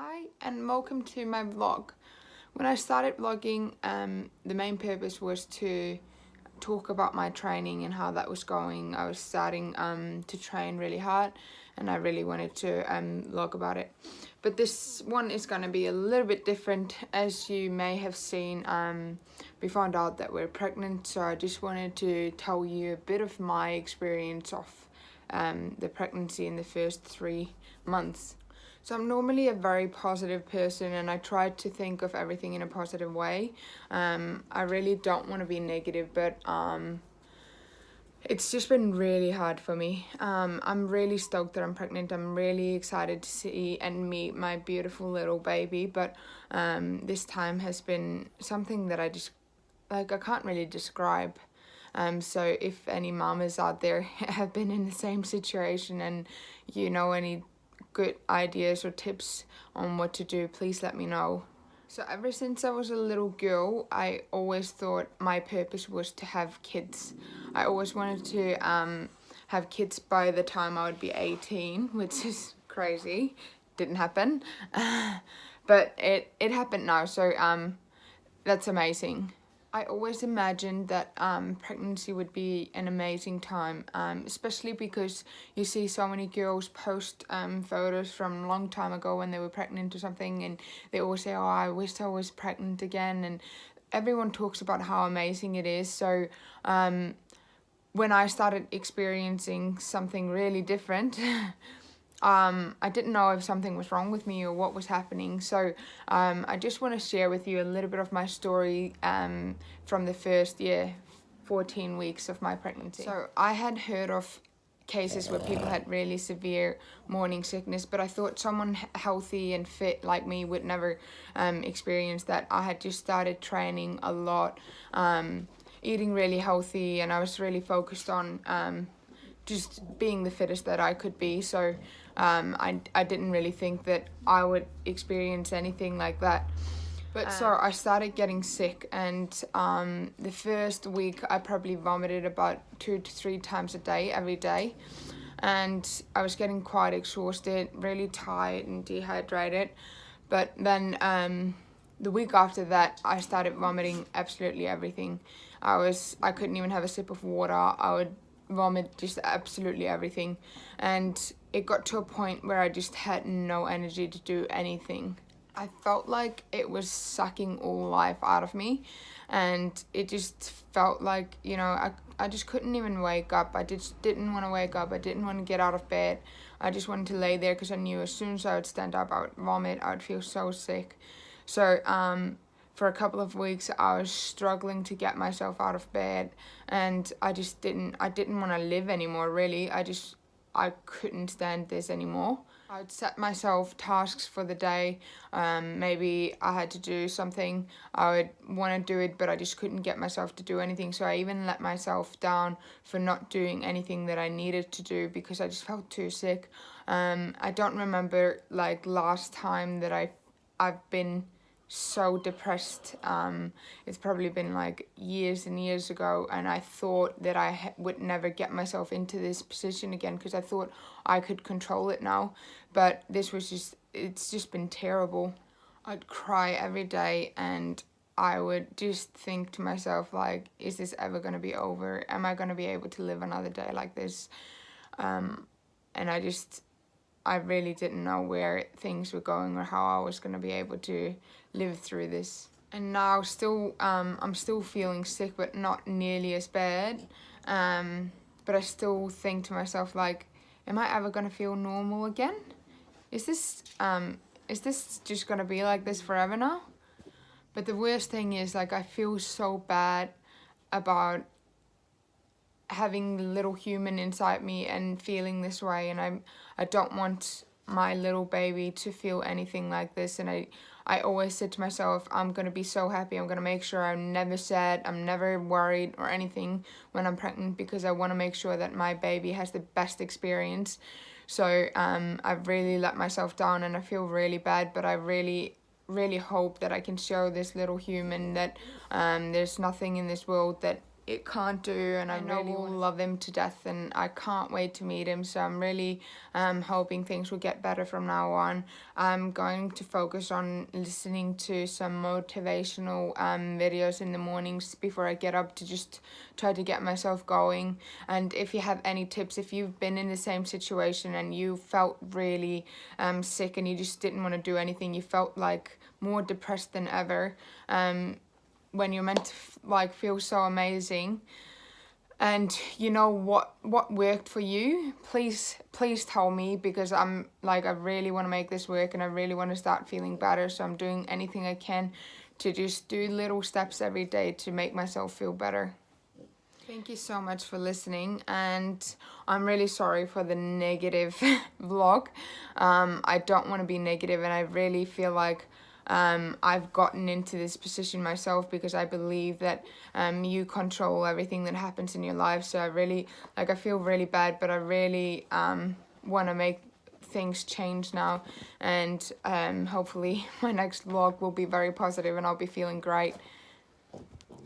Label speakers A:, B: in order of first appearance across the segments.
A: Hi and welcome to my vlog. When I started vlogging, the main purpose was to talk about my training and how that was going. I was starting to train really hard and I really wanted to vlog about it. But this one is going to be a little bit different. As you may have seen, we found out that we're pregnant, so I just wanted to tell you a bit of my experience of the pregnancy in the first 3 months. So I'm normally a very positive person and I try to think of everything in a positive way. I really don't want to be negative, but it's just been really hard for me. I'm really stoked that I'm pregnant. I'm really excited to see and meet my beautiful little baby, but this time has been something that I can't really describe. So if any mamas out there have been in the same situation and you know any good ideas or tips on what to do, please let me know. So ever since I was a little girl, I always thought my purpose was to have kids. I always wanted to have kids by the time I would be 18, which is crazy. Didn't happen. But it happened now, so that's amazing. I always imagined that pregnancy would be an amazing time, especially because you see so many girls post photos from a long time ago when they were pregnant or something, and they always say, oh, I wish I was pregnant again, and everyone talks about how amazing it is. So when I started experiencing something really different, I didn't know if something was wrong with me or what was happening. So I just want to share with you a little bit of my story from the first 14 weeks of my pregnancy. So I had heard of cases where people had really severe morning sickness, but I thought someone healthy and fit like me would never experience that. I had just started training a lot, eating really healthy, and I was really focused on just being the fittest that I could be. So I didn't really think that I would experience anything like that. But so I started getting sick, and the first week I probably vomited about 2 to 3 times a day, every day. And I was getting quite exhausted, really tired and dehydrated. But then the week after that, I started vomiting absolutely everything. I couldn't even have a sip of water. I would vomit just absolutely everything, and it got to a point where I just had no energy to do anything. I felt like it was sucking all life out of me, and it just felt like, I just couldn't even wake up. I just didn't want to wake up. I didn't want to get out of bed. I just wanted to lay there because I knew as soon as I would stand up, I would vomit. I would feel so sick. So for a couple of weeks I was struggling to get myself out of bed, and I didn't want to live anymore, really. I couldn't stand this anymore. I would set myself tasks for the day. Maybe I had to do something, I would want to do it, but I just couldn't get myself to do anything. So I even let myself down for not doing anything that I needed to do because I just felt too sick. I don't remember last time that I've been so depressed. It's probably been years and years ago, and I thought that I would never get myself into this position again because I thought I could control it now, but it's just been terrible. I'd cry every day, and I would just think to myself, is this ever going to be over? Am I going to be able to live another day like this? And I really didn't know where things were going or how I was going to be able to live through this. And now I'm still feeling sick, but not nearly as bad. But I still think to myself, am I ever going to feel normal again? Is this just going to be like this forever now? But the worst thing is, I feel so bad about having the little human inside me and feeling this way, and I don't want my little baby to feel anything like this. And I always said to myself, I'm gonna be so happy, I'm gonna make sure I'm never sad, I'm never worried or anything when I'm pregnant, because I want to make sure that my baby has the best experience. So I've really let myself down, and I feel really bad, but I really hope that I can show this little human that there's nothing in this world that it can't do, and I really will love him to death, and I can't wait to meet him. So I'm really hoping things will get better from now on. I'm going to focus on listening to some motivational videos in the mornings before I get up to just try to get myself going. And if you have any tips, if you've been in the same situation and you felt really sick and you just didn't want to do anything, you felt like more depressed than ever, when you're meant to like feel so amazing, and you know what worked for you, please tell me, because I'm like, I really want to make this work and I really want to start feeling better. So I'm doing anything I can to just do little steps every day to make myself feel better. Thank you so much for listening, and I'm really sorry for the negative vlog. I don't want to be negative, and I really feel like I've gotten into this position myself because I believe that you control everything that happens in your life. So I feel really bad, but I really want to make things change now, and hopefully my next vlog will be very positive and I'll be feeling great.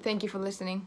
A: Thank you for listening.